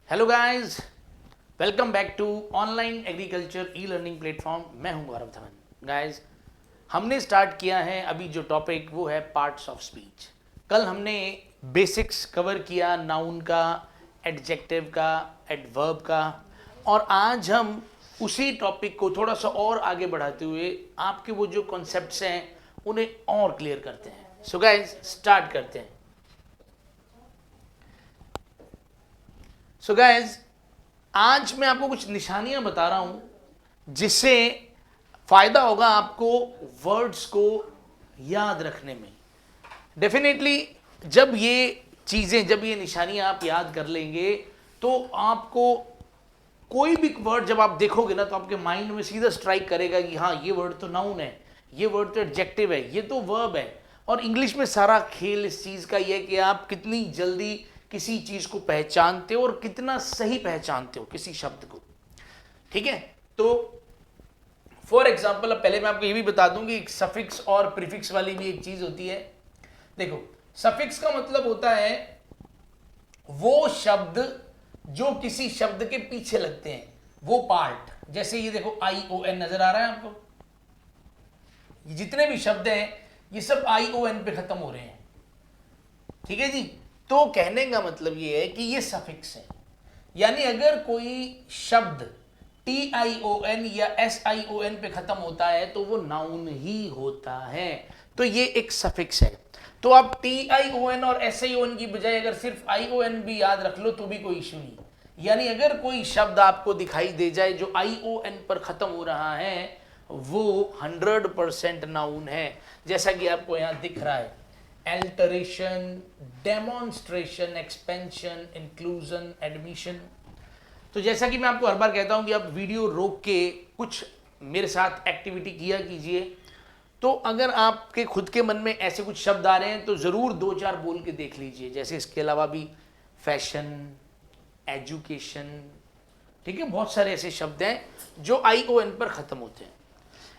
Hello guys, welcome back to online agriculture e learning platform. मैं हूं Gaurav Dhawan. Guys, हमने start किया है अभी जो टॉपिक वो है पार्ट्स ऑफ स्पीच। कल हमने बेसिक्स कवर किया, नाउन का, एडजेक्टिव का, एडवर्ब का, और आज हम उसी टॉपिक को थोड़ा सा और आगे बढ़ाते हुए आपके वो जो कॉन्सेप्ट्स हैं उन्हें और क्लियर करते हैं। सो गाइस, स्टार्ट करते हैं। सो गाइस, आज मैं आपको कुछ निशानियां बता रहा हूं जिससे फायदा होगा आपको वर्ड्स को याद रखने में। डेफिनेटली जब ये निशानियां आप याद कर लेंगे तो आपको कोई भी वर्ड जब आप देखोगे ना तो आपके माइंड में सीधा स्ट्राइक करेगा कि हाँ, ये वर्ड तो नाउन है, ये वर्ड तो एडजेक्टिव है, ये तो वर्ब है। और इंग्लिश में सारा खेल इस चीज़ का ये है कि आप कितनी जल्दी किसी चीज़ को पहचानते हो और कितना सही पहचानते हो किसी शब्द को। ठीक है, तो फॉर एग्जाम्पल अब पहले मैं आपको ये भी बता दूं कि सफिक्स और प्रीफिक्स वाली भी एक चीज़ होती है। देखो, सफिक्स का मतलब होता है वो शब्द जो किसी शब्द के पीछे लगते हैं, वो पार्ट। जैसे ये देखो, आई ओ एन नजर आ रहा है आपको? ये जितने भी शब्द हैं ये सब आई ओ एन पे खत्म हो रहे हैं। ठीक है जी, तो कहने का मतलब ये है कि ये सफिक्स है। यानी अगर कोई शब्द टी आई ओ एन या एस आई ओ एन पे खत्म होता है तो वो नाउन ही होता है। तो ये एक सफिक्स है। तो आप टी आई ओ एन और एस आई ओ एन की बजाय अगर सिर्फ आई ओ एन भी याद रख लो तो भी कोई इशू नहीं। यानी अगर कोई शब्द आपको दिखाई दे जाए जो आई ओ एन पर खत्म हो रहा है वो 100% नाउन है। जैसा कि आपको यहां दिख रहा है, एल्टरेशन, डेमोन्स्ट्रेशन, एक्सपेंशन, इंक्लूजन, एडमिशन। तो जैसा कि मैं आपको हर बार कहता हूं कि आप वीडियो रोक के कुछ मेरे साथ एक्टिविटी किया कीजिए। तो अगर आपके खुद के मन में ऐसे कुछ शब्द आ रहे हैं तो ज़रूर 2-4 बोल के देख लीजिए। जैसे इसके अलावा भी फैशन, एजुकेशन, ठीक है, बहुत सारे ऐसे शब्द हैं जो आई ओ एन पर ख़त्म होते हैं।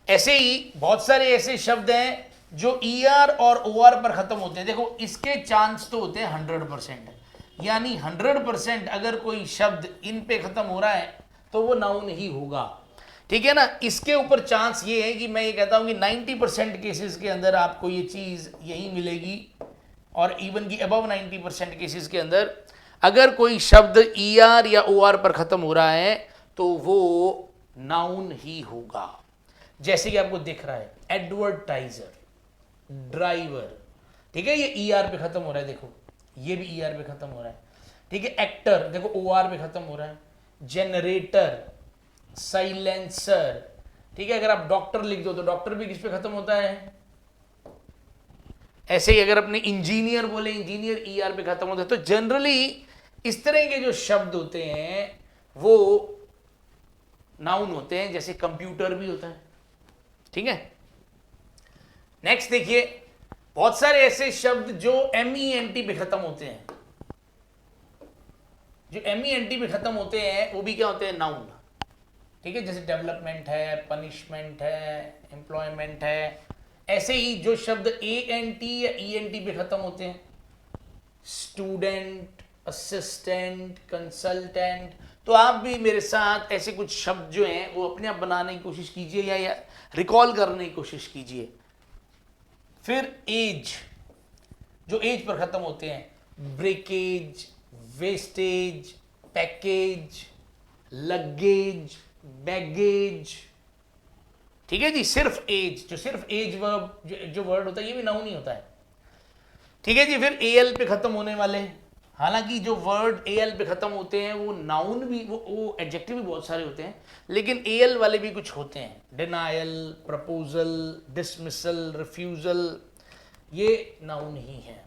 ऐसे ही बहुत सारे ऐसे शब्द हैं जो ई आर और ओ आर पर खत्म होते हैं। देखो, इसके चांस तो होते हैं 100%। यानी 100% अगर कोई शब्द इन पे खत्म हो रहा है तो वो नाउन ही होगा। ठीक है ना। इसके ऊपर चांस ये है कि मैं ये कहता हूं कि 90% केसेस के अंदर आपको ये चीज़ यही मिलेगी, और इवन की अबव 90% केसेस के अंदर अगर कोई शब्द ई आर या ओ आर पर खत्म हो रहा है तो वो नाउन ही होगा। जैसे कि आपको दिख रहा है, एडवर्टाइजर, ड्राइवर, ठीक है, ये ई आर पे खत्म हो रहा है। देखो, ये भी ई आर पे खत्म हो रहा है। ठीक है, एक्टर, देखो ओ आर पे खत्म हो रहा है। जनरेटर, साइलेंसर, ठीक है। अगर आप डॉक्टर लिख दो तो डॉक्टर भी किस पे खत्म होता है? ऐसे ही अगर अपने इंजीनियर बोले, इंजीनियर ई आर पे खत्म होता है। तो जनरली इस तरह के जो शब्द होते हैं वो नाउन होते हैं। जैसे कंप्यूटर भी होता है। ठीक है, नेक्स्ट देखिए, बहुत सारे ऐसे शब्द जो एम ई एन टी पे खत्म होते हैं। जो एम ई एन टी पे खत्म होते हैं वो भी क्या होते हैं? नाउन। ठीक है, जैसे डेवलपमेंट है, पनिशमेंट है, एम्प्लॉयमेंट है। ऐसे ही जो शब्द ए एन टी या ई एन टी पे खत्म होते हैं, स्टूडेंट, असिस्टेंट, कंसल्टेंट। तो आप भी मेरे साथ ऐसे कुछ शब्द जो हैं वो अपने आप बनाने की कोशिश कीजिए या रिकॉल करने की कोशिश कीजिए। फिर एज, जो एज पर खत्म होते हैं, breakage, wastage, package, luggage, baggage. ठीक है जी, सिर्फ एज, जो सिर्फ एज वर्ब जो वर्ड होता है ये भी नाउन ही होता है। ठीक है जी, फिर ए एल पे खत्म होने वाले, हालांकि जो वर्ड ए एल पे खत्म होते हैं वो नाउन भी, वो एडजेक्टिव भी बहुत सारे होते हैं, लेकिन ए एल वाले भी कुछ होते हैं। डिनायल, प्रपोजल, डिसमिसल, रिफ्यूजल, ये नाउन ही है।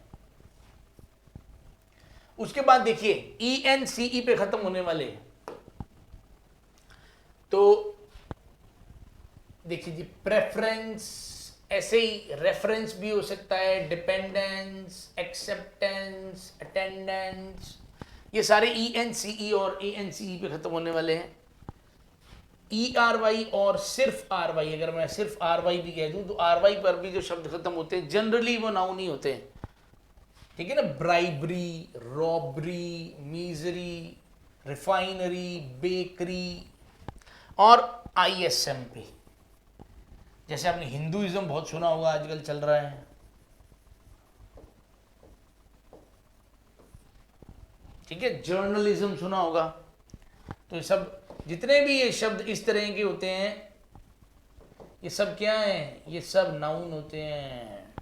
उसके बाद देखिए, ई एन सी ई पे खत्म होने वाले, तो देखिए जी, प्रेफरेंस, ऐसे ही रेफरेंस भी हो सकता है, डिपेंडेंस, एक्सेप्टेंस, अटेंडेंस, ये सारे ई एन सी ई और ए एन सी ई पे खत्म होने वाले हैं। ई आर वाई और सिर्फ आर वाई, अगर मैं सिर्फ आर वाई भी कह दूं तो आर वाई पर भी जो शब्द खत्म होते हैं जनरली वो नाउन ही होते हैं। ठीक है ना, ब्राइबरी, रॉबरी, मीजरी, रिफाइनरी, बेकरी और ISM पे। जैसे आपने हिंदुइज्म बहुत सुना होगा, आजकल चल रहा है, ठीक है, जर्नलिज्म सुना होगा। तो ये सब जितने भी ये शब्द इस तरह के होते हैं, ये सब क्या है, ये सब नाउन होते हैं।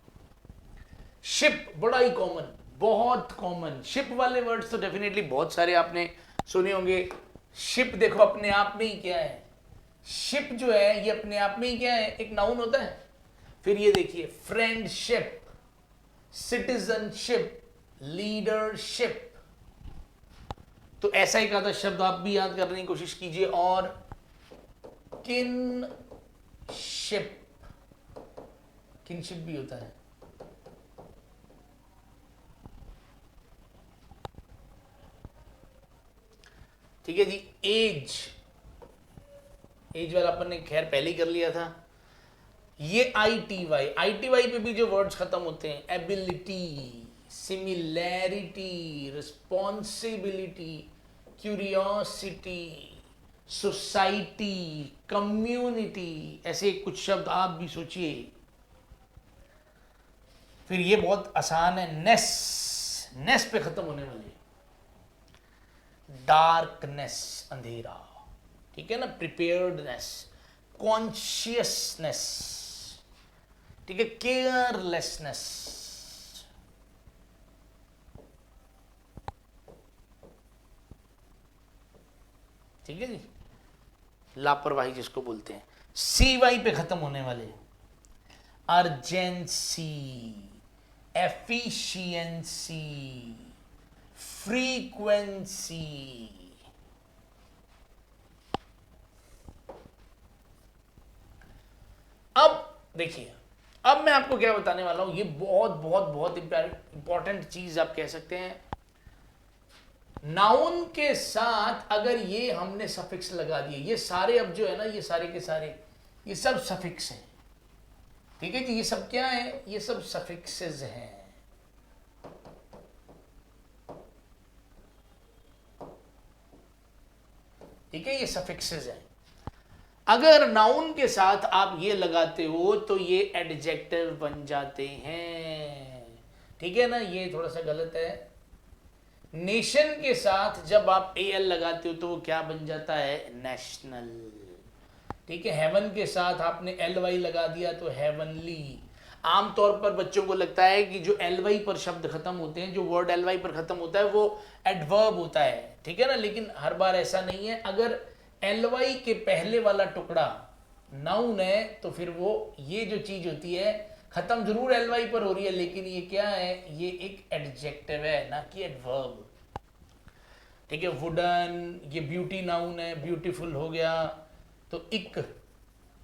शिप बड़ा ही कॉमन, बहुत कॉमन। शिप वाले वर्ड्स तो डेफिनेटली बहुत सारे आपने सुने होंगे। शिप देखो अपने आप में ही क्या है, शिप जो है ये अपने आप में ही क्या है, एक नाउन होता है। फिर ये देखिए, फ्रेंडशिप, सिटीजनशिप, लीडरशिप। तो ऐसा एक आधा शब्द आप भी याद करने की कोशिश कीजिए। और किनशिप, किनशिप भी होता है। ठीक है जी। एज, एज वाला अपन ने खैर पहले ही कर लिया था। ये ITY पे भी जो वर्ड्स खत्म होते हैं, ability, similarity, responsibility, curiosity, society, community, ऐसे कुछ शब्द आप भी सोचिए। फिर ये बहुत आसान है, नेस, नेस पे खत्म होने वाले, डार्कनेस, अंधेरा, ठीक है ना, प्रिपेयर्डनेस, कॉन्शियसनेस, ठीक है, केयरलेसनेस, ठीक है जी, लापरवाही जिसको बोलते हैं। CY पे खत्म होने वाले, अर्जेंसी, एफिशिएंसी, फ्रीक्वेंसी। अब देखिए, अब मैं आपको क्या बताने वाला हूं, ये बहुत बहुत बहुत इंपॉर्टेंट चीज आप कह सकते हैं। नाउन के साथ अगर ये हमने सफिक्स लगा दिए, ये सारे अब जो है ना, ये सारे के सारे ये सब सफिक्स हैं, ठीक है जी। ये सब क्या है, ये सब सफिक्सेस हैं। ठीक है, ये सफिक्सेस हैं। अगर नाउन के साथ आप ये लगाते हो तो ये एडजेक्टिव बन जाते हैं, ठीक है ना। ये थोड़ा सा गलत है। नेशन के साथ जब आप AL लगाते हो तो वो क्या बन जाता है, नेशनल, ठीक है। हेवन के साथ आपने LY लगा दिया तो हेवनली। आमतौर पर बच्चों को लगता है कि जो LY पर शब्द खत्म होते हैं, जो वर्ड LY पर खत्म होता है वो एडवर्ब होता है, ठीक है ना, लेकिन हर बार ऐसा नहीं है। अगर LY के पहले वाला टुकड़ा नाउन है तो फिर वो ये जो चीज होती है खत्म जरूर LY पर हो रही है, लेकिन ये क्या है, ये एक एडजेक्टिव है, ना कि एडवर्ब, ठीक है। वुडन, ये ब्यूटी नाउन है, ब्यूटीफुल हो गया। तो इक,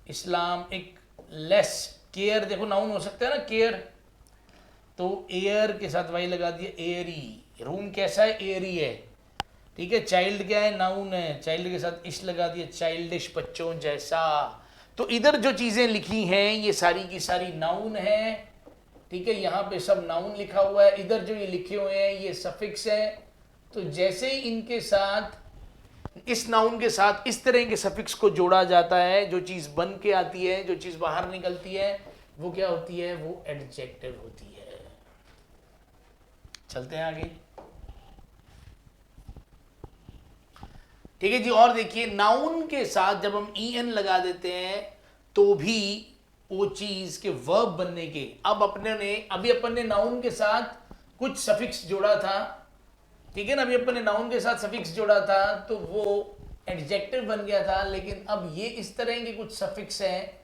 इस्लाम, एक, लेस, केयर, देखो नाउन हो सकता है ना, केयर। तो एयर के साथ वाई लगा दिया, एयरी। रूम कैसा है, एयरी है, ठीक है। चाइल्ड क्या है, नाउन है, चाइल्ड के साथ इश लगा दिया, चाइल्डिश, बच्चों जैसा। तो इधर जो चीजें लिखी हैं ये सारी की सारी नाउन है, ठीक है। यहाँ पे सब नाउन लिखा हुआ है, इधर जो ये लिखे हुए हैं ये सफिक्स है। तो जैसे ही इनके साथ, इस नाउन के साथ इस तरह के सफिक्स को जोड़ा जाता है, जो चीज बन के आती है, जो चीज बाहर निकलती है, वो क्या होती है, वो एडजेक्टिव होती है। चलते हैं आगे, ठीक है जी। और देखिए, नाउन के साथ जब हम EN लगा देते हैं तो भी वो चीज के वर्ब बनने के, अब अभी अपन ने नाउन के साथ कुछ सफिक्स जोड़ा था, ठीक है ना, अभी अपन ने नाउन के साथ सफिक्स जोड़ा था तो वो एडजेक्टिव बन गया था। लेकिन अब ये इस तरह के कुछ सफिक्स हैं,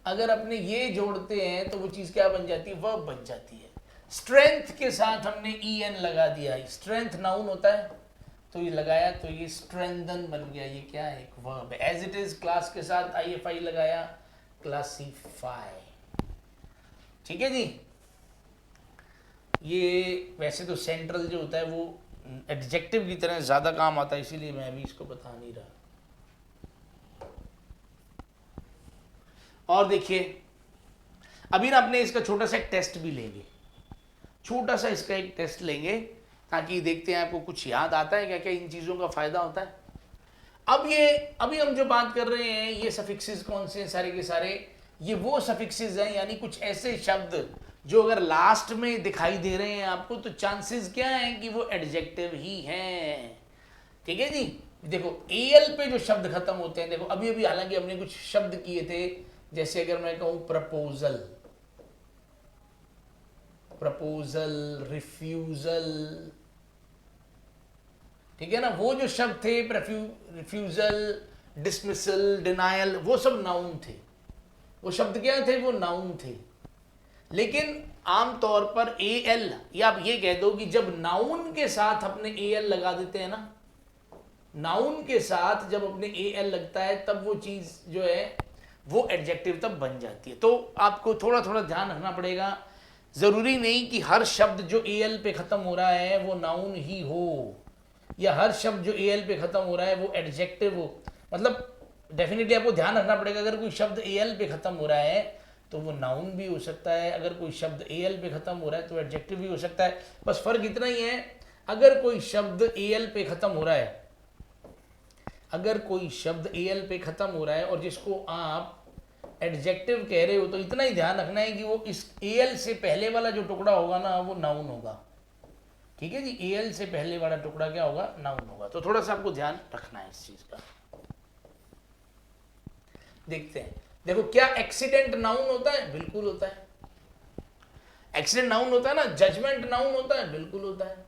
अगर अपने ये जोड़ते हैं तो वो चीज क्या बन जाती है, वर्ब बन जाती है। स्ट्रेंथ के साथ हमने EN लगा दिया, स्ट्रेंथ नाउन होता है, तो ये लगाया तो ये स्ट्रेंथन बन गया, ये क्या है, एक वर्ब है। एज इट इज, क्लास के साथ IFI लगाया, क्लासीफाई, ठीक है जी। ये वैसे तो सेंट्रल जो होता है वो एडजेक्टिव की तरह ज्यादा काम आता है, इसीलिए मैं अभी इसको बता नहीं रहा। और देखिए, अभी ना अपने इसका छोटा सा एक टेस्ट भी लेंगे, छोटा सा इसका एक टेस्ट लेंगे ताकि देखते हैं आपको कुछ याद आता है क्या क्या इन चीज़ों का फ़ायदा होता है। अभी हम जो बात कर रहे हैं ये सफिक्सेस कौन से हैं, सारे के सारे ये वो सफिक्सेस हैं, यानी कुछ ऐसे शब्द जो अगर लास्ट में दिखाई दे रहे हैं आपको तो चांसेस क्या हैं कि वो एडजेक्टिव ही हैं। ठीक है जी। देखो एल पे जो शब्द खत्म होते हैं, देखो अभी अभी हालांकि हमने कुछ शब्द किए थे, जैसे अगर मैं कहूं प्रपोजल, रिफ्यूजल, ठीक है ना, वो जो शब्द थे रिफ्यूजल, डिसमिसल, डिनायल, वो सब नाउन थे। वो शब्द क्या थे, वो नाउन थे। लेकिन आमतौर पर ए एल, या आप ये कह दो कि जब नाउन के साथ अपने ए एल लगा देते हैं ना, नाउन के साथ जब अपने ए एल लगता है तब वो चीज जो है वो एडजेक्टिव तब बन जाती है। तो आपको थोड़ा थोड़ा ध्यान रखना पड़ेगा, जरूरी नहीं कि हर शब्द जो ए एल पे खत्म हो रहा है वो नाउन ही हो, या हर शब्द जो ए एल पे खत्म हो रहा है वो एडजेक्टिव हो। मतलब डेफिनेटली आपको ध्यान रखना पड़ेगा, अगर कोई शब्द ए एल पे खत्म हो रहा है तो वो नाउन भी हो सकता है, अगर कोई शब्द ए एल पे खत्म हो रहा है तो एडजेक्टिव भी हो सकता है। बस फर्क इतना ही है, अगर कोई शब्द ए एल पे खत्म हो रहा है, अगर कोई शब्द ए एल पे खत्म हो रहा है और जिसको आप एडजेक्टिव कह रहे हो, तो इतना ही ध्यान रखना है कि वो इस ए एल से पहले वाला जो टुकड़ा होगा ना वो नाउन होगा। ठीक है जी, ए एल से पहले वाला टुकड़ा क्या होगा, नाउन होगा। तो थोड़ा सा आपको ध्यान रखना है इस चीज का। देखते हैं, देखो क्या एक्सीडेंट नाउन होता है, बिल्कुल होता है। एक्सीडेंट नाउन होता है ना, जजमेंट नाउन होता है, बिल्कुल होता है।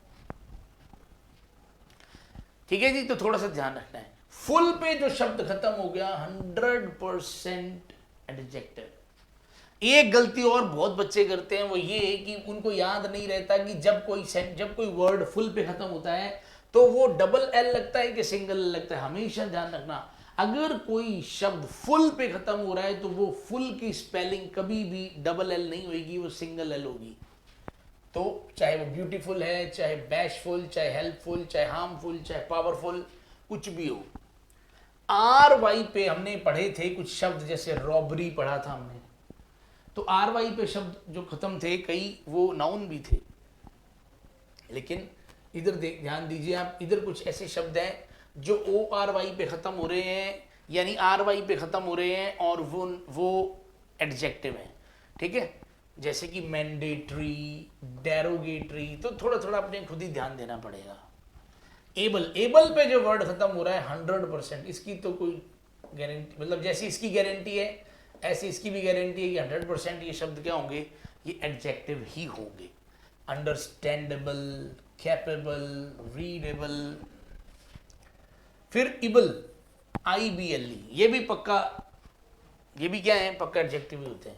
ठीक है जी, तो थोड़ा सा ध्यान रखना है। फुल पे जो शब्द खत्म हो गया 100% एडजेक्टिव। एक गलती और बहुत बच्चे करते हैं, वो ये कि उनको याद नहीं रहता कि जब कोई वर्ड फुल पे खत्म होता है तो वो डबल एल लगता है कि सिंगल एल लगता है। हमेशा ध्यान रखना, अगर कोई शब्द फुल पे खत्म हो रहा है तो वो फुल की स्पेलिंग कभी भी डबल एल नहीं होगी, वो सिंगल एल होगी। तो चाहे वो ब्यूटीफुल है, चाहे बैशफुल, चाहे हेल्पफुल, चाहे हार्मफुल, चाहे पावरफुल, कुछ भी हो। आर वाई पे हमने पढ़े थे कुछ शब्द, जैसे रॉबरी पढ़ा था हमने, तो आर वाई पे शब्द जो खत्म थे कई वो नाउन भी थे। लेकिन इधर ध्यान दीजिए आप, इधर कुछ ऐसे शब्द हैं जो ओ आर वाई पे खत्म हो रहे हैं, यानी आर वाई पे खत्म हो रहे हैं और वो एडजेक्टिव हैं। ठीक है, जैसे कि मैंडेटरी, डेरोगेटरी, तो थोड़ा थोड़ा अपने खुद ही ध्यान देना पड़ेगा। एबल पे जो वर्ड खत्म हो रहा है 100%, इसकी तो कोई गारंटी, मतलब जैसी इसकी गारंटी है ऐसी इसकी भी गारंटी है कि 100% ये शब्द क्या होंगे, ये एडजेक्टिव ही होंगे। Understandable, capable, readable. फिर इबल, IBLE, ये भी पक्का, ये भी क्या है, पक्का एडजेक्टिव ही होते हैं।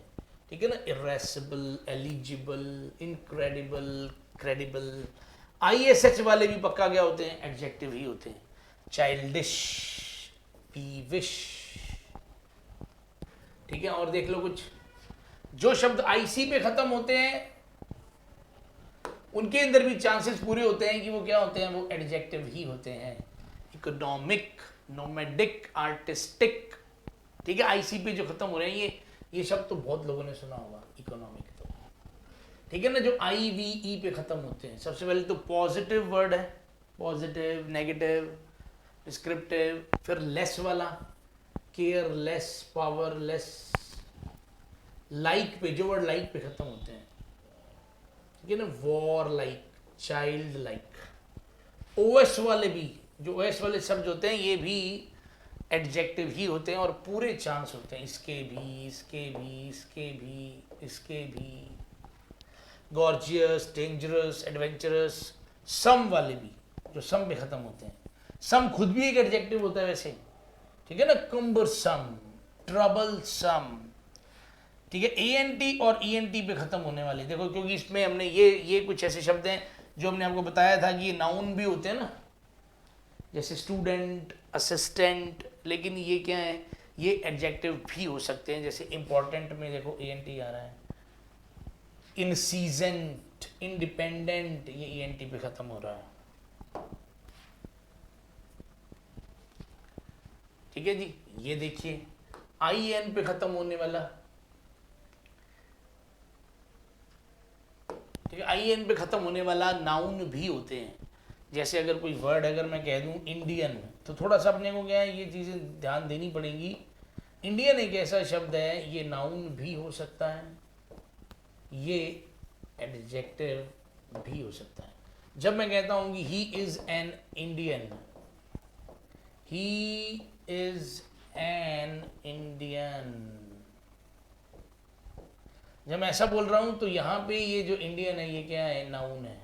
ठीक है ना, इरेसिबल, एलिजिबल, इनक्रेडिबल, क्रेडिबल। ISH वाले भी पक्का क्या होते हैं, एडजेक्टिव ही होते हैं। चाइल्डिश, पीविश। ठीक है, और देख लो कुछ जो शब्द IC पे खत्म होते हैं उनके अंदर भी चांसेस पूरे होते हैं कि वो क्या होते हैं, वो एडजेक्टिव ही होते हैं। Economic, nomadic, artistic. ठीक है, IC पे जो खत्म हो रहे हैं ये शब्द तो बहुत लोगों ने सुना होगा, इकोनॉमिक। तो ठीक है ना, जो IVE पे खत्म होते हैं, सबसे पहले तो पॉजिटिव वर्ड है, पॉजिटिव, नेगेटिव, डिस्क्रिप्टिव। फिर लेस वाला, केयरलेस, पावरलेस। लाइक पे, जो वर्ड लाइक पे खत्म होते हैं, ठीक है ना, war like, child like. OS वाले भी, जो OS वाले शब्द होते हैं ये भी एडजेक्टिव ही होते हैं और पूरे चांस होते हैं, इसके भी, इसके भी, इसके भी, इसके भी। Gorgeous, dangerous, adventurous. सम वाले भी, जो सम पे खत्म होते हैं, सम खुद भी एक एडजेक्टिव होता है वैसे। ठीक है ना, कुम्बरसम, ट्रबलसम। ठीक है, ANT और ENT पे खत्म होने वाले, देखो क्योंकि इसमें हमने ये कुछ ऐसे शब्द हैं जो हमने आपको बताया था कि ये नाउन भी होते हैं ना, जैसे स्टूडेंट, असिस्टेंट। लेकिन ये क्या है, ये एडजेक्टिव भी हो सकते हैं। जैसे इंपॉर्टेंट में देखो ANT आ रहा है। इनसीजेंट, इंडिपेंडेंट, ये ENT पे खत्म हो रहा है। ठीक है जी, ये देखिए IN पे खत्म होने वाला। ठीक है, IN पे ख़त्म होने वाला नाउन भी होते हैं। जैसे अगर कोई वर्ड अगर मैं कह दूं इंडियन, तो थोड़ा सा अपने को क्या है ये चीज़ें ध्यान देनी पड़ेंगी। इंडियन एक ऐसा शब्द है, ये नाउन भी हो सकता है, ये एडजेक्टिव भी हो सकता है। जब मैं कहता हूं कि he is an Indian, he is an Indian, जब मैं ऐसा बोल रहा हूं तो यहां पे ये जो इंडियन है ये क्या है, नाउन है।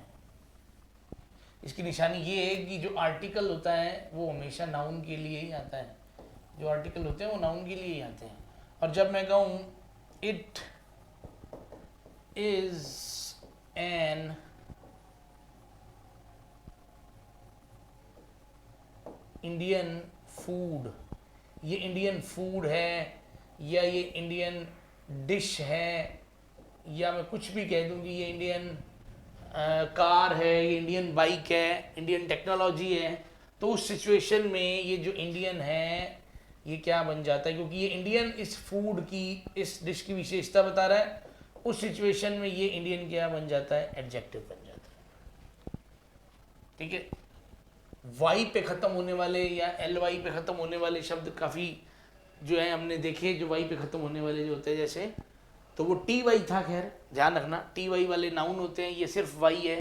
इसकी निशानी ये है कि जो आर्टिकल होता है वो हमेशा नाउन के लिए ही आता है, जो आर्टिकल होते हैं वो नाउन के लिए ही आते हैं। और जब मैं कहूँ it is an Indian food, ये इंडियन फूड है, या ये इंडियन डिश है, या मैं कुछ भी कह दूँ कि ये इंडियन कार है, ये इंडियन बाइक है, इंडियन टेक्नोलॉजी है, तो उस सिचुएशन में ये जो इंडियन है ये क्या बन जाता है, क्योंकि ये इंडियन इस फूड की, इस डिश की विशेषता बता रहा है, उस सिचुएशन में ये इंडियन क्या बन जाता है, एडजेक्टिव बन जाता है। ठीक है, वाई पे ख़त्म होने वाले या LY पे ख़त्म होने वाले शब्द काफ़ी जो है हमने देखे, जो वाई पे ख़त्म होने वाले जो होते हैं, जैसे तो वो TY था, खैर ध्यान रखना TY वाले नाउन होते हैं, ये सिर्फ वाई है।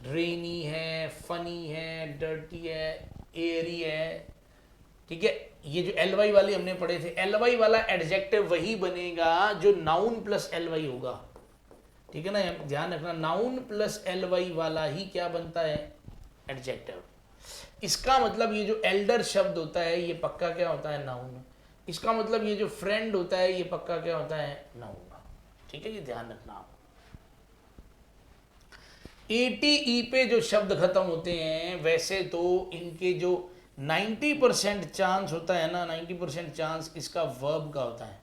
रेनी है, फनी है, डर्टी है, एयरी है। ठीक है, ये जो LY वाले हमने पढ़े थे, LY वाला एडजेक्टिव वही बनेगा जो नाउन प्लस LY होगा। ठीक है ना, ध्यान रखना, नाउन प्लस LY वाला ही क्या बनता है, एडजेक्टिव। इसका मतलब ये जो एल्डर शब्द होता है ये पक्का क्या होता है, नाउन। इसका मतलब ये जो फ्रेंड होता है ये पक्का क्या होता है, नाउन। ठीक है, ये ध्यान रखना आप। ATE पे जो शब्द खत्म होते हैं वैसे तो इनके जो 90% चांस होता है ना, 90% चांस इसका वर्ब का होता है।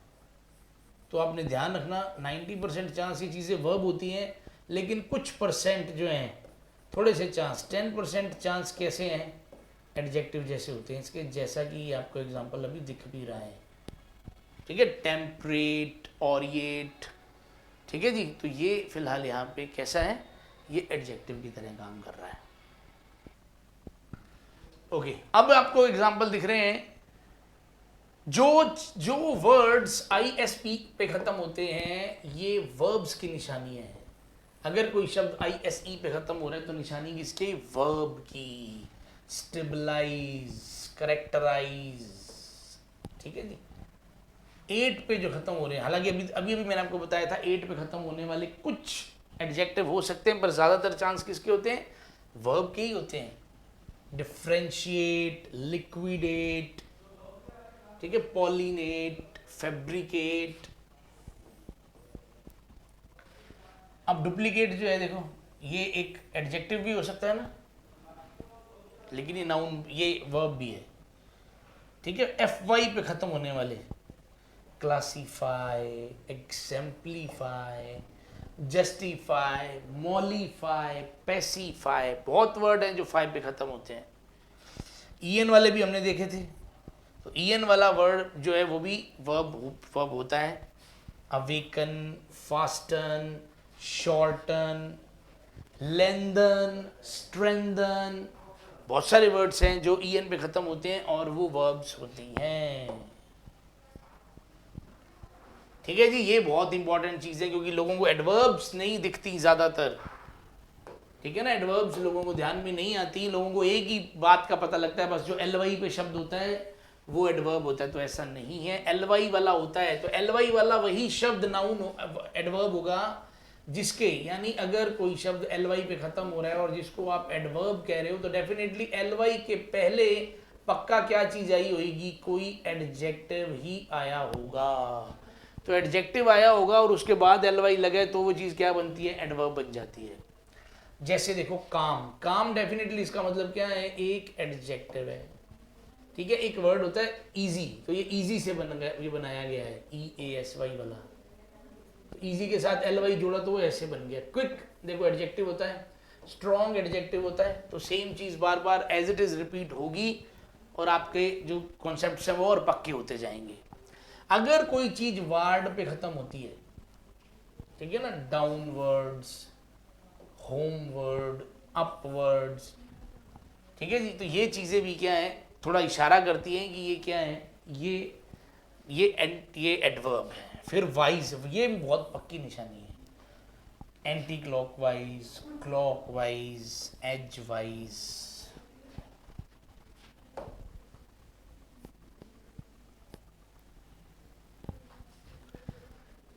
तो आपने ध्यान रखना 90% चांस ये चीज़ें वर्ब होती हैं, लेकिन कुछ परसेंट जो हैं, थोड़े से चांस 10% चांस कैसे हैं, एडजेक्टिव जैसे होते हैं इसके, जैसा कि आपको एग्जांपल अभी दिख भी रहा है। ठीक है, टेम्परेट, ऑरिएट। ठीक है जी, तो ये फिलहाल यहाँ पे कैसा है, ये एडजेक्टिव की तरह काम कर रहा है। ओके, अब आपको एग्जांपल दिख रहे हैं, जो वर्ड्स ISP पे खत्म होते हैं ये वर्ब्स की निशानियां हैं। अगर कोई शब्द ISE पे खत्म हो रहा है तो निशानी किसके, वर्ब की। Stabilize, characterize. ठीक है जी, 8 पे जो खत्म हो रहे हैं, हालांकि अभी मैंने आपको बताया था 8 पे खत्म होने वाले कुछ एडजेक्टिव हो सकते हैं, पर ज्यादातर चांस किसके होते हैं, वर्ब के ही होते हैं। डिफ्रेंशिएट, लिक्विडेट, ठीक है, पॉलिनेट, फैब्रिकेट। अब डुप्लीकेट जो है देखो, ये एक एडजेक्टिव भी हो सकता है ना, लेकिन ये नाउन, ये वर्ब भी है। ठीक है, FY पे खत्म होने वाले, क्लासीफाई, एग्जेम्पलीफाई, जस्टिफाई, मॉलिफाई, पेसिफाई, बहुत वर्ड हैं जो 5 पे खत्म होते हैं। EN वाले भी हमने देखे थे, तो EN वाला वर्ड जो है वो भी वर्ब होता है। अवेकन, फास्टन, शॉर्टन, लेंदन, स्ट्रेंथन, बहुत सारे वर्ड्स हैं जो EN पे खत्म होते हैं और वो वर्ब्स होती हैं। ठीक है जी, ये बहुत इंपॉर्टेंट चीज़ है, क्योंकि लोगों को एडवर्ब्स नहीं दिखती ज़्यादातर। ठीक है ना, एडवर्ब्स लोगों को ध्यान में नहीं आती, लोगों को एक ही बात का पता लगता है, बस जो LY पे शब्द होता है वो एडवर्ब होता है। तो ऐसा नहीं है, LY वाला होता है, तो LY वाला वही शब्द नाउन एडवर्ब होगा जिसके, यानी अगर कोई शब्द LY पे खत्म हो रहा है और जिसको आप एडवर्ब कह रहे हो, तो डेफिनेटली LY के पहले पक्का क्या चीज़ आई होगी, कोई एडजेक्टिव ही आया होगा। तो एडजेक्टिव आया होगा और उसके बाद LY लगे तो वो चीज़ क्या बनती है, एडवर्ब बन जाती है। जैसे देखो काम, काम डेफिनेटली इसका मतलब क्या है, एक एडजेक्टिव है। ठीक है, एक वर्ड होता है इजी, तो ये इजी से ये बनाया गया है, EASY वाला। तो इजी के साथ LY जोड़ा तो वो ऐसे बन गया। क्विक देखो एडजेक्टिव होता है, स्ट्रॉन्ग एडजेक्टिव होता है, तो सेम चीज़ बार बार एज इट इज़ रिपीट होगी और आपके जो कॉन्सेप्ट हैं वो और पक्के होते जाएंगे। अगर कोई चीज़ वर्ड पे ख़त्म होती है, ठीक है ना, डाउनवर्ड्स, होमवर्ड, अपवर्ड्स। ठीक है जी, तो ये चीज़ें भी क्या है, थोड़ा इशारा करती हैं कि ये क्या है, ये एडवर्ब है। फिर वाइज, ये भी बहुत पक्की निशानी है, anti clockwise, clockwise, age wise.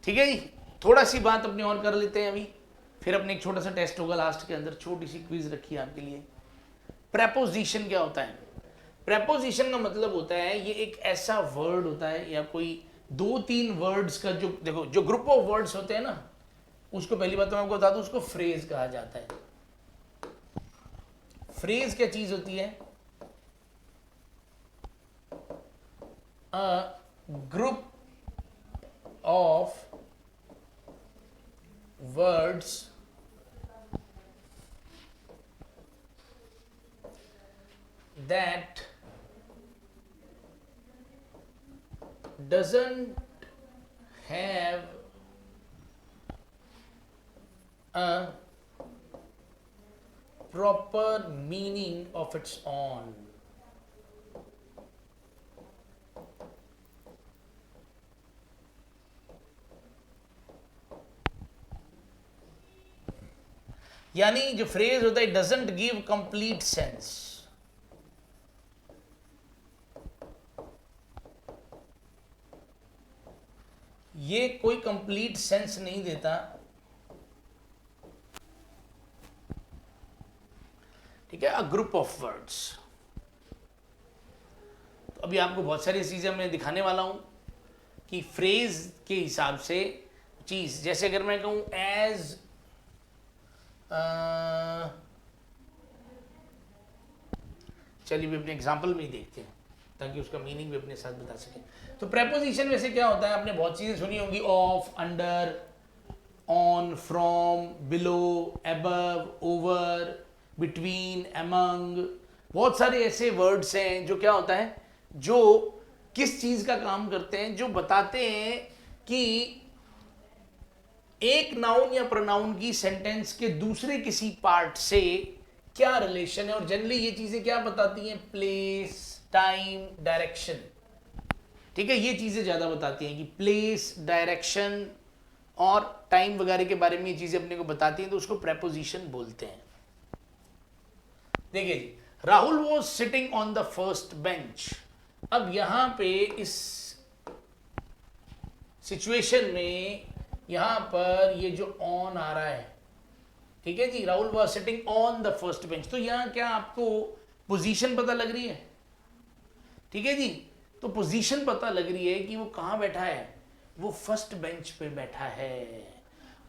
ठीक है जी, थोड़ा सी बात अपनी और कर लेते हैं अभी, फिर अपने एक छोटा सा टेस्ट होगा लास्ट के अंदर, छोटी सी क्विज रखी है आपके लिए। प्रेपोजिशन क्या होता है? प्रेपोजिशन का मतलब होता है, ये एक ऐसा वर्ड होता है या कोई दो तीन वर्ड्स का जो, देखो जो ग्रुप ऑफ वर्ड्स होते हैं ना, उसको पहली बात तो मैं आपको बता दूं, उसको फ्रेज कहा जाता है। फ्रेज क्या चीज होती है? A group of words that doesn't have a proper meaning of its own. यानी जो फ्रेज होता है, डजंट गिव कंप्लीट सेंस। ये कोई कंप्लीट सेंस नहीं देता, ठीक है, अ ग्रुप ऑफ वर्ड्स। तो अभी आपको बहुत सारी चीजें मैं दिखाने वाला हूं कि फ्रेज के हिसाब से चीज, जैसे अगर मैं कहूं एज, चलिए भी अपने एग्जाम्पल में ही देखते हैं ताकि उसका मीनिंग भी अपने साथ बता सकें। तो प्रेपोजिशन वैसे क्या होता है, आपने बहुत चीजें सुनी होंगी, of, under, on, from, below, above, over, between, among. बहुत सारे ऐसे वर्ड्स हैं जो क्या होता है, जो किस चीज का काम करते हैं, जो बताते हैं कि एक नाउन या प्रोनाउन की सेंटेंस के दूसरे किसी पार्ट से क्या रिलेशन है। और जनरली ये चीजें क्या बताती हैं, प्लेस, टाइम, डायरेक्शन। ठीक है, ये चीजें ज्यादा बताती हैं कि प्लेस, डायरेक्शन और टाइम वगैरह के बारे में ये चीजें अपने को बताती हैं, तो उसको प्रेपोजिशन बोलते हैं। देखिए जी, Rahul was sitting on the first bench. अब यहां पे इस सिचुएशन में यहां पर ये जो ऑन आ रहा है, ठीक है जी, Rahul was sitting on the first bench, तो यहां क्या आपको पोजीशन पता लग रही है? ठीक है जी, तो पोजीशन पता लग रही है कि वो कहां बैठा है, वो फर्स्ट बेंच पे बैठा है।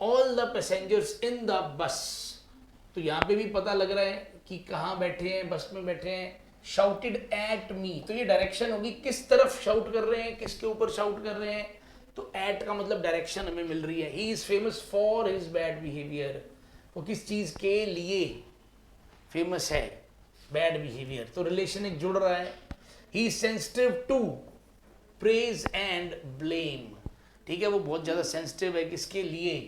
All the passengers in the bus, तो यहां पे भी पता लग रहा है कि कहां बैठे हैं, बस में बैठे हैं। शाउटेड एट मी, तो ये डायरेक्शन होगी, किस तरफ शाउट कर रहे हैं, किसके ऊपर शाउट कर रहे हैं, तो एट का मतलब डायरेक्शन हमें मिल रही है। He is famous for his bad behaviour, वो किस चीज के लिए फेमस है, बैड बिहेवियर, तो रिलेशन एक जुड़ रहा है। He is sensitive to praise and blame, ठीक है, वो बहुत ज्यादा सेंसिटिव है किसके लिए,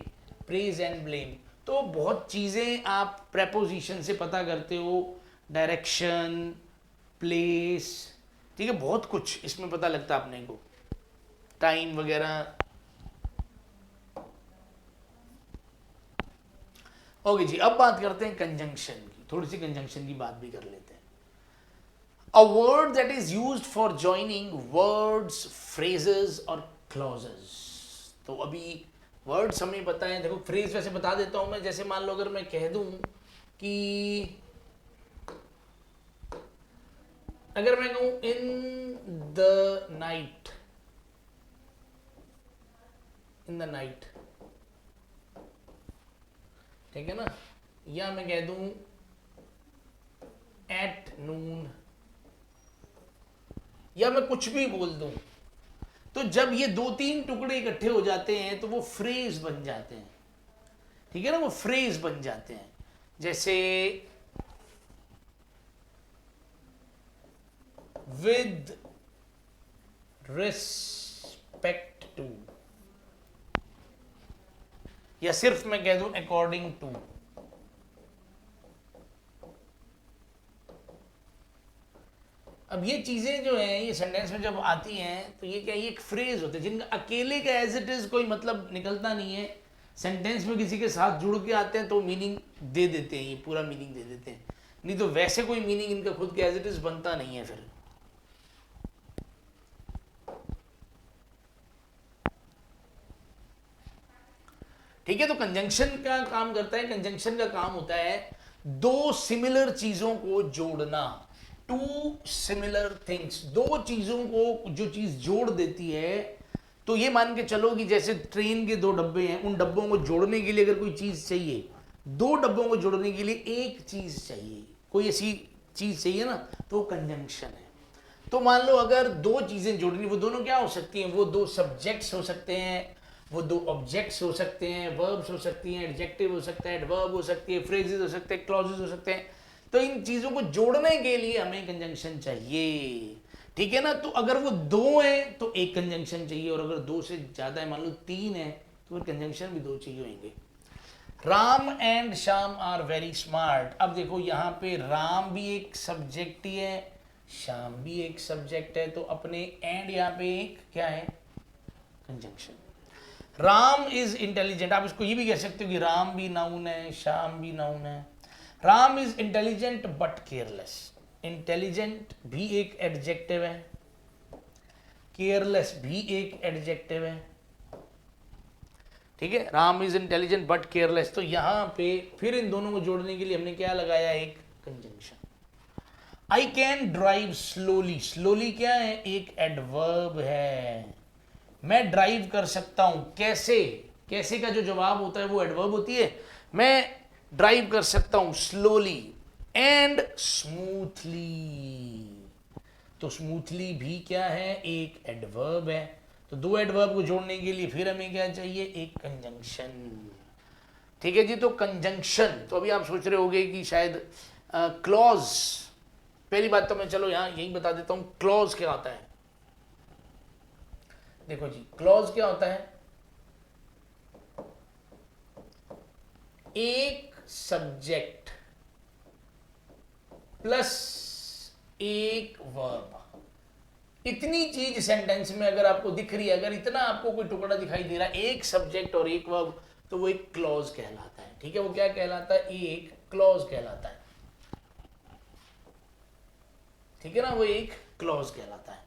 प्रेज एंड ब्लेम। तो बहुत चीजें आप प्रेपोजिशन से पता करते हो, डायरेक्शन, प्लेस, ठीक है, बहुत कुछ इसमें पता लगता है अपने को, टाइम वगैरह। ओके जी, अब बात करते हैं कंजंक्शन की, थोड़ी सी कंजंक्शन की बात भी कर लेते हैं। A word that is used for joining words, phrases और क्लॉजेस। तो अभी वर्ड्स हमें पता है, देखो फ्रेज वैसे बता देता हूं मैं, जैसे मान लो अगर मैं कह दूं कि, अगर मैं कहूं in the night, in the night, ठीक है ना, या मैं कह दूं एट नून, या मैं कुछ भी बोल दूं, तो जब ये दो तीन टुकड़े इकट्ठे हो जाते हैं तो वो फ्रेज बन जाते हैं, ठीक है ना, वो फ्रेज बन जाते हैं। जैसे विद रिस्पेक्ट टू, या सिर्फ मैं कह दूं अकॉर्डिंग टू, अब ये चीजें जो हैं ये सेंटेंस में जब आती हैं तो ये क्या, ये एक फ्रेज होते हैं जिनका अकेले का एज इट इज कोई मतलब निकलता नहीं है, सेंटेंस में किसी के साथ जुड़ के आते हैं तो मीनिंग दे देते हैं, ये पूरा मीनिंग दे देते हैं, नहीं तो वैसे कोई मीनिंग इनका खुद के एज इट इज बनता नहीं है फिर। ठीक है, तो कंजंक्शन का काम करता है, कंजंक्शन का काम होता है दो सिमिलर चीजों को जोड़ना, टू सिमिलर थिंग्स, दो चीजों को जो चीज जोड़ देती है। तो ये मान के चलो कि जैसे ट्रेन के दो डब्बे हैं, उन डब्बों को जोड़ने के लिए अगर कोई चीज चाहिए, दो डब्बों को जोड़ने के लिए एक चीज चाहिए, कोई ऐसी चीज चाहिए ना, तो कंजंक्शन है। तो मान लो अगर दो चीजें जोड़नी, वो दोनों क्या हो सकती हैं, वो दो सब्जेक्ट्स हो सकते हैं, वो दो ऑब्जेक्ट्स हो सकते हैं, वर्ब्स हो सकती हैं, एडजेक्टिव हो सकता है, एडवर्ब हो सकती है, फ्रेजेस हो सकते हैं, क्लॉजेस हो सकते हैं। तो इन चीजों को जोड़ने के लिए हमें कंजंक्शन चाहिए, ठीक है ना। तो अगर वो दो है तो एक कंजंक्शन चाहिए, और अगर दो से ज्यादा है, मान लो तीन है, तो फिर कंजंक्शन भी दो चाहिए होंगे। Ram and Shyam are very smart. अब देखो यहाँ पे राम भी एक सब्जेक्ट ही है, श्याम भी एक सब्जेक्ट है, तो अपने एंड यहाँ पे एक क्या है, कंजंक्शन। राम इज इंटेलिजेंट, आप इसको ये भी कह सकते हो कि राम भी नाउन है, श्याम भी नाउन है। Ram is intelligent but careless, intelligent भी एक एडजेक्टिव है, केयरलेस भी एक एडजेक्टिव है, ठीक है। Ram is intelligent but careless, तो यहां पे फिर इन दोनों को जोड़ने के लिए हमने क्या लगाया, एक conjunction. I can drive slowly, slowly क्या है, एक एडवर्ब है। मैं ड्राइव कर सकता हूं, कैसे, कैसे का जो जवाब होता है वो एडवर्ब होती है। मैं ड्राइव कर सकता हूं स्लोली एंड स्मूथली, तो स्मूथली भी क्या है, एक एडवर्ब है। तो दो एडवर्ब को जोड़ने के लिए फिर हमें क्या चाहिए, एक कंजंक्शन, ठीक है जी। तो कंजंक्शन, तो अभी आप सोच रहे होंगे कि शायद क्लॉज, पहली बात तो मैं चलो यहां यही बता देता हूं, क्लॉज क्या होता है। देखो जी, क्लॉज क्या होता है, एक सब्जेक्ट प्लस एक वर्ब। इतनी चीज सेंटेंस में अगर आपको दिख रही है, अगर इतना आपको कोई टुकड़ा दिखाई दे रहा है, एक सब्जेक्ट और एक वर्ब, तो वो एक क्लॉज कहलाता है, ठीक है। वो क्या कहलाता है, एक क्लॉज कहलाता है, ठीक है ना, वो एक क्लॉज कहलाता है।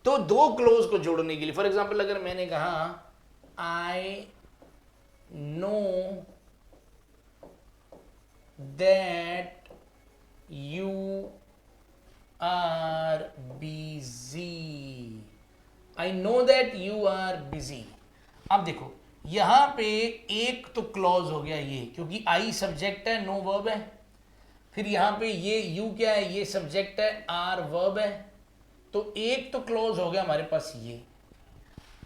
तो दो क्लॉज को जोड़ने के लिए, फॉर एग्जाम्पल अगर मैंने कहा I know that you are busy, I know that you are busy. अब देखो यहां पे एक तो क्लॉज हो गया ये, क्योंकि आई सब्जेक्ट है, नो वर्ब है। फिर यहां पे ये यू क्या है, ये सब्जेक्ट है, आर वर्ब है। तो एक तो क्लोज हो गया हमारे पास ये,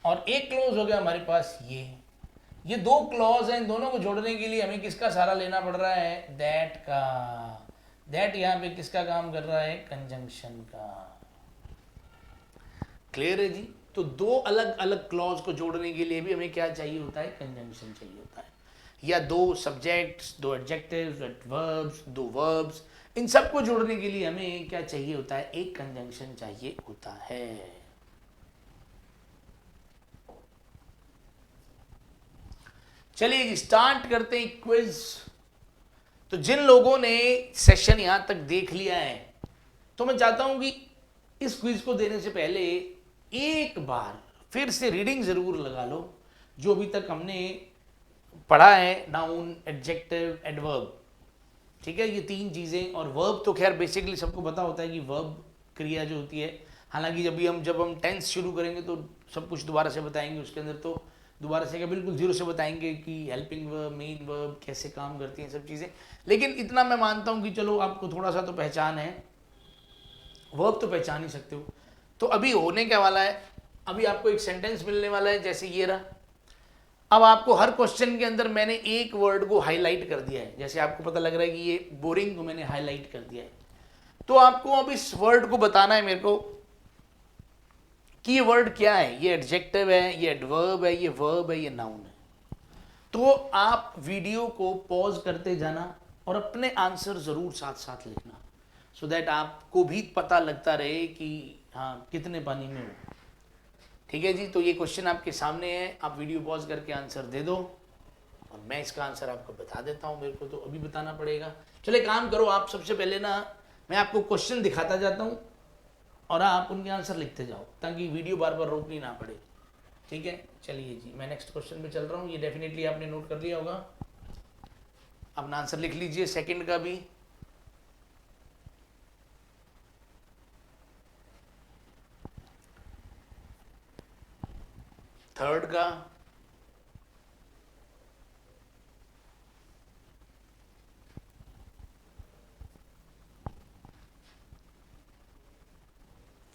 और एक क्लोज हो गया हमारे पास ये दो क्लॉज हैं। इन दोनों को जोड़ने के लिए हमें किसका सहारा लेना पड़ रहा है, दैट का। दैट यहां पे किसका काम कर रहा है, कंजंक्शन का। क्लियर है जी। तो दो अलग अलग क्लॉज को जोड़ने के लिए भी हमें क्या चाहिए होता है, कंजंक्शन चाहिए होता है, या दो सब्जेक्ट्स, दो एडजेक्टिव्स, एडवर्ब्स, दो वर्ब्स, इन सबको जोड़ने के लिए हमें क्या चाहिए होता है, एक कंजंक्शन चाहिए होता है। चलिए स्टार्ट करते हैं क्विज। तो जिन लोगों ने सेशन यहां तक देख लिया है, तो मैं चाहता हूं कि इस क्विज को देने से पहले एक बार फिर से रीडिंग जरूर लगा लो, जो अभी तक हमने पढ़ा है, नाउन, एडजेक्टिव, एडवर्ब, ठीक है, ये तीन चीजें। और वर्ब तो खैर बेसिकली सबको पता होता है कि वर्ब क्रिया जो होती है, हालांकि जब हम टेंस शुरू करेंगे तो सब कुछ दोबारा से बताएंगे, उसके अंदर तो दोबारा से क्या, बिल्कुल जीरो से बताएंगे कि हेल्पिंग वर्ब, मेन वर्ब कैसे काम करती हैं, सब चीज़ें। लेकिन इतना मैं मानता हूँ कि चलो आपको थोड़ा सा तो पहचान है, वर्ब तो पहचान ही सकते हो। तो अभी होने क्या वाला है, अभी आपको एक सेंटेंस मिलने वाला है, जैसे ये रहा। अब आपको हर क्वेश्चन के अंदर मैंने एक वर्ड को हाईलाइट कर दिया है, जैसे आपको पता लग रहा है कि ये बोरिंग को मैंने हाईलाइट कर दिया है। तो आपको अब इस वर्ड को बताना है मेरे को कि ये वर्ड क्या है, ये एडजेक्टिव है, ये एडवर्ब है, ये वर्ब है, ये नाउन है। तो आप वीडियो को पॉज करते जाना और अपने आंसर जरूर साथ साथ लिखना। सो दैट आपको भी पता लगता रहे कि हाँ कितने पानी में हो। ठीक है जी, तो ये क्वेश्चन आपके सामने है, आप वीडियो पॉज करके आंसर दे दो और मैं इसका आंसर आपको बता देता हूँ। मेरे को तो अभी बताना पड़ेगा। चलो एक काम करो, आप सबसे पहले ना मैं आपको क्वेश्चन दिखाता जाता हूँ और आप उनके आंसर लिखते जाओ ताकि वीडियो बार बार रोकनी ना पड़े। ठीक है, चलिए जी मैं नेक्स्ट क्वेश्चन पे चल रहा हूँ। ये डेफिनेटली आपने नोट कर लिया होगा, अपना आंसर लिख लीजिए सेकंड का भी। थर्ड का,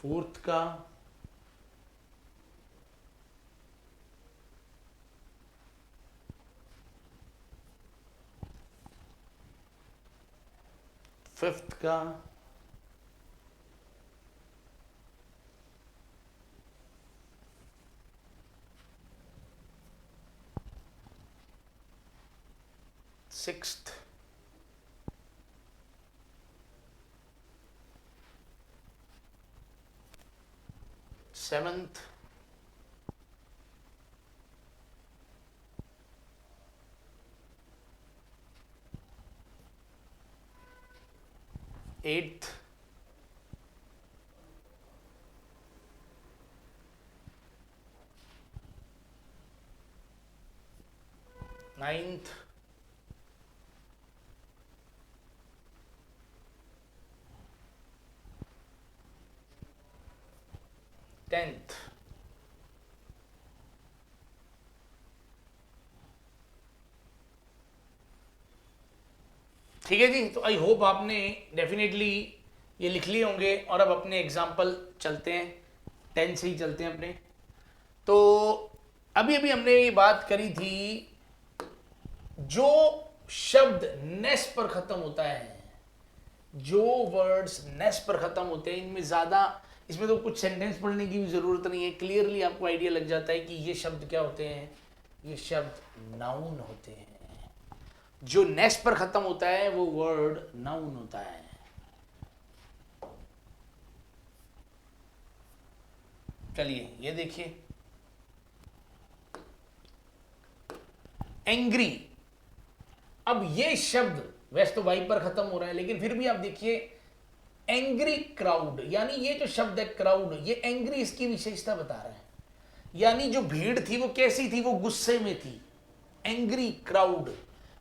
फोर्थ का, फिफ्थ का, sixth, seventh, eighth, ninth, tenth. ठीक है जी, तो आई होप आपने डेफिनेटली ये लिख लिए होंगे और अब अपने एग्जाम्पल चलते हैं, 10 से ही चलते हैं अपने। तो अभी अभी हमने ये बात करी थी, जो शब्द नेस पर खत्म होता है, जो वर्ड्स नेस पर खत्म होते हैं, इनमें ज्यादा, इसमें तो कुछ सेंटेंस पढ़ने की भी जरूरत नहीं है, क्लियरली आपको आइडिया लग जाता है कि ये शब्द क्या होते हैं, ये शब्द नाउन होते हैं। जो नेस पर खत्म होता है वो वर्ड नाउन होता है। चलिए ये देखिए, एंग्री। अब ये शब्द वैसे तो वाई पर खत्म हो रहा है, लेकिन फिर भी आप देखिए एंग्री क्राउड, यानी ये जो शब्द है क्राउड, ये एंग्री इसकी विशेषता बता रहा है। यानी जो भीड़ थी वो कैसी थी, वो गुस्से में थी। एंग्री क्राउड,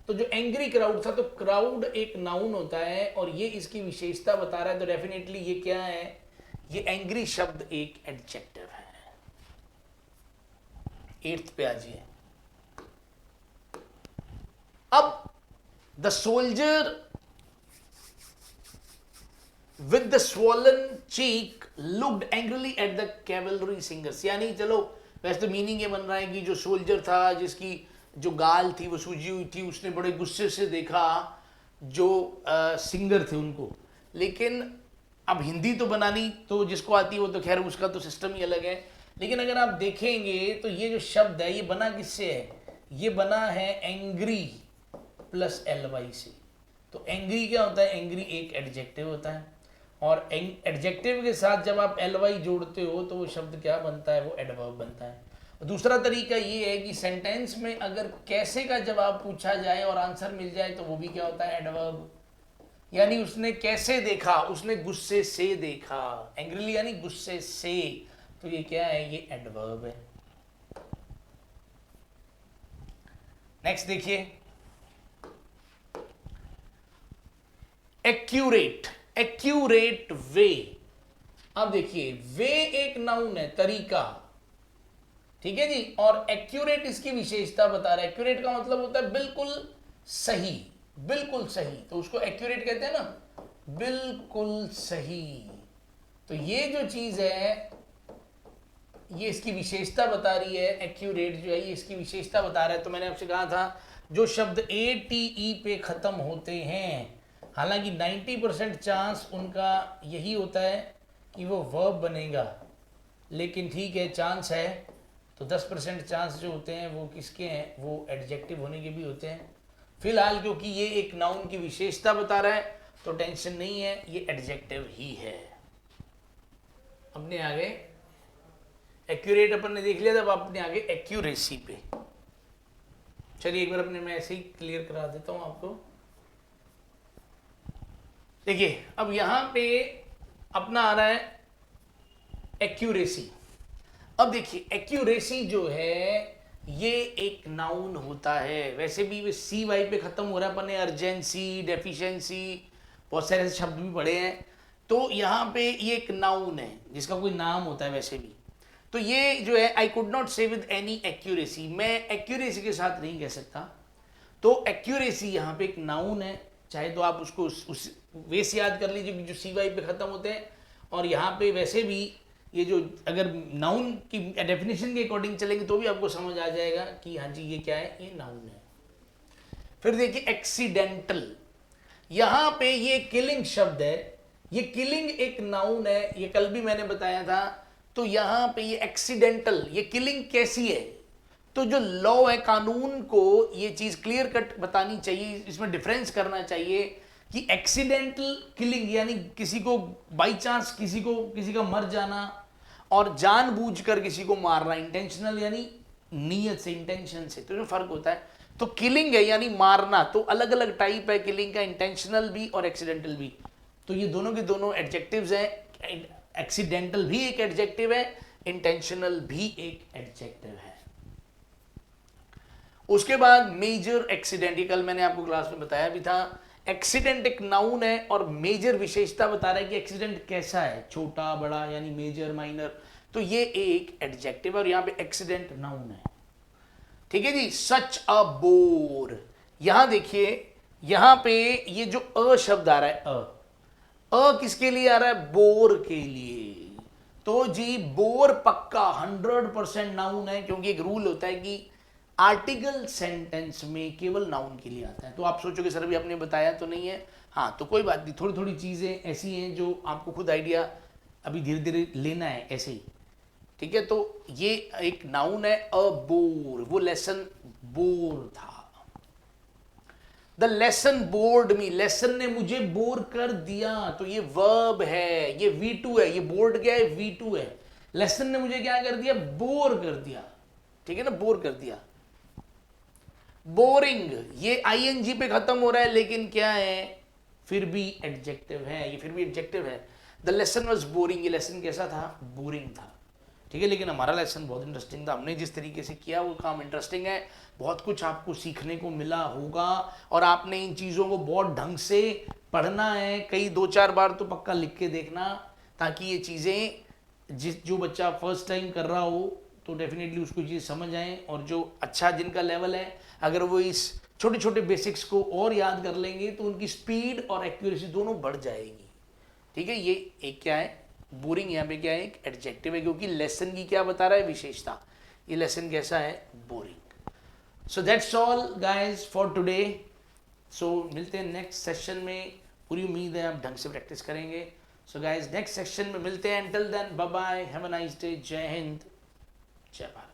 तो जो एंग्री क्राउड था, तो क्राउड एक नाउन होता है और ये इसकी विशेषता बता रहा है। तो डेफिनेटली ये क्या है, ये एंग्री शब्द एक एडजेक्टिव है। एट्थ पे आ जाइए। अब the soldier with the swollen cheek looked angrily at the cavalry singers. यानी चलो वैसे तो मीनिंग ये बन रहा है कि जो सोल्जर था, जिसकी जो गाल थी वो सूजी हुई थी, उसने बड़े गुस्से से देखा जो सिंगर थे उनको। लेकिन अब हिंदी तो बनानी तो जिसको आती है वो तो खैर उसका तो सिस्टम ही अलग है। लेकिन अगर आप देखेंगे तो ये जो शब्द है ये बना किससे है, ये बना है एंग्री प्लस एल वाई से। तो एंग्री क्या होता है, एंग्री एक एडजेक्टिव होता है और एडजेक्टिव के साथ जब आप एल वाई जोड़ते हो तो वो शब्द क्या बनता है, वो एडवर्ब बनता है। दूसरा तरीका ये है कि सेंटेंस में अगर कैसे का जवाब पूछा जाए और आंसर मिल जाए तो वो भी क्या होता है, एडवर्ब। यानी उसने कैसे देखा, उसने गुस्से से देखा, एंग्रीली यानी गुस्से से, तो ये क्या है, ये एडवर्ब है। नेक्स्ट देखिए, एक्यूरेट, एक्यूरेट वे। अब देखिए वे एक नाउन है, तरीका, ठीक है जी, और एक्यूरेट इसकी विशेषता बता रहा है। एक्यूरेट का मतलब होता है बिल्कुल सही, बिल्कुल सही, तो उसको एक्यूरेट कहते हैं ना, बिल्कुल सही। तो ये जो चीज है ये इसकी विशेषता बता रही है, एक्यूरेट जो है ये इसकी विशेषता बता रहा है। तो मैंने आपसे कहा था जो शब्द ए टी ई पे खत्म होते हैं, हालांकि 90% चांस उनका यही होता है कि वो वर्ब बनेगा, लेकिन ठीक है चांस है, तो 10% चांस जो होते हैं वो किसके हैं, वो एडजेक्टिव होने के भी होते हैं। फिलहाल क्योंकि ये एक नाउन की विशेषता बता रहा है तो टेंशन नहीं है, ये एडजेक्टिव ही है। अपने आगे एक्यूरेट अपन ने देख लिया, तब अपने आगे एक्यूरेसी पे। चलिए एक बार अपने मैं ऐसे ही क्लियर करा देता हूं आपको। देखिए अब यहां पे अपना आ रहा है एक्यूरेसी। अब देखिए एक्यूरेसी जो है ये एक नाउन होता है, वैसे भी सी वाई पे खत्म हो रहा है, अपन ने अर्जेंसी, डेफिशिएंसी, बहुत सारे ऐसे शब्द भी पढ़े हैं। तो यहाँ पे ये एक नाउन है जिसका कोई नाम होता है वैसे भी। तो ये जो है आई कुड नॉट से विद एनी एक्यूरेसी, मैं एक्यूरेसी के साथ नहीं कह सकता। तो एक्यूरेसी यहाँ पे एक नाउन है, चाहे तो आप उसको उस वे से याद कर लीजिए जो सी वाई पे खत्म होते हैं, और यहाँ पे वैसे भी ये जो अगर नाउन की डेफिनेशन के अकॉर्डिंग चलेंगे तो भी आपको समझ आ जाएगा कि हाँ जी ये क्या है, ये नाउन है। फिर देखिए एक्सीडेंटल, यहां पे ये किलिंग शब्द है, ये किलिंग एक नाउन है, ये कल भी मैंने बताया था। तो यहां पे ये एक्सीडेंटल, ये किलिंग कैसी है, तो जो लॉ है, कानून को ये चीज क्लियर कट बतानी चाहिए, इसमें डिफरेंस करना चाहिए कि एक्सीडेंटल किलिंग यानी किसी को बाई चांस किसी का मर जाना, और जानबूझकर किसी को मारना, इंटेंशनल यानी नीयत से, इंटेंशन से, तो इसमें फर्क होता है। तो किलिंग है यानी मारना, तो अलग अलग टाइप है किलिंग का, इंटेंशनल भी और एक्सीडेंटल भी। तो ये दोनों के दोनों एडजेक्टिव्स हैं। एक्सीडेंटल भी एक एडजेक्टिव है, इंटेंशनल भी एक एडजेक्टिव है। उसके बाद मेजर एक्सीडेंट, ये कल मैंने आपको क्लास में बताया भी था। एक्सीडेंट एक नाउन है और मेजर विशेषता बता रहा है कि एक्सीडेंट कैसा है, छोटा बड़ा यानी मेजर माइनर। तो ये एक एडजेक्टिव और यहाँ पे एक्सीडेंट नाउन है, ठीक है जी। सच अ बोर, यहां देखिए यहां पे ये जो अ शब्द आ रहा है, अ किसके लिए आ रहा है, बोर के लिए। तो जी बोर पक्का 100% नाउन है, क्योंकि एक रूल होता है कि आर्टिकल सेंटेंस में केवल नाउन के लिए आता है। तो आप सोचोगे सर अभी आपने बताया तो नहीं है, हाँ तो कोई बात नहीं, थोड़ी थोड़ी चीजें ऐसी हैं जो आपको खुद आइडिया अभी धीरे धीरे लेना है ऐसे ही, ठीक है। तो ये एक नाउन है अ बोर, वो लेसन बोर था। The lesson board me, lesson ने मुझे बोर कर दिया, तो ये वर्ब है, ये V2 है, ये बोर्ड क्या है, V2 है। लेसन ने मुझे क्या कर दिया, बोर कर दिया, ठीक है ना, बोर कर दिया। बोरिंग, ये आईएनजी पे खत्म हो रहा है, लेकिन क्या है, फिर भी एडजेक्टिव है, ये फिर भी एडजेक्टिव है। द लेसन वॉज बोरिंग, ये लेसन कैसा था, बोरिंग था, ठीक है। लेकिन हमारा लेसन बहुत इंटरेस्टिंग था, हमने जिस तरीके से किया वो काम इंटरेस्टिंग है, बहुत कुछ आपको सीखने को मिला होगा, और आपने इन चीज़ों को बहुत ढंग से पढ़ना है, कई 2-4 बार तो पक्का लिख के देखना, ताकि ये चीज़ें जो बच्चा फर्स्ट टाइम कर रहा हो तो डेफिनेटली उसको चीज़ समझ आए, और जो अच्छा जिनका लेवल है अगर वो इस छोटे छोटे बेसिक्स को और याद कर लेंगे तो उनकी स्पीड और एक्यूरेसी दोनों बढ़ जाएगी, ठीक है। ये एक क्या है, बोरिंग, यहाँ पे क्या है, एक एडजेक्टिव है, क्योंकि लेसन की क्या बता रहा है, विशेषता। ये लेसन कैसा है, boring. So that's all guys for today. सो मिलते हैं नेक्स्ट सेशन में, पूरी उम्मीद है आप ढंग से प्रैक्टिस करेंगे। सो गाइज नेक्स्ट सेशन में मिलते हैं, till then bye bye, have a nice day, जय हिंद, जय भारत।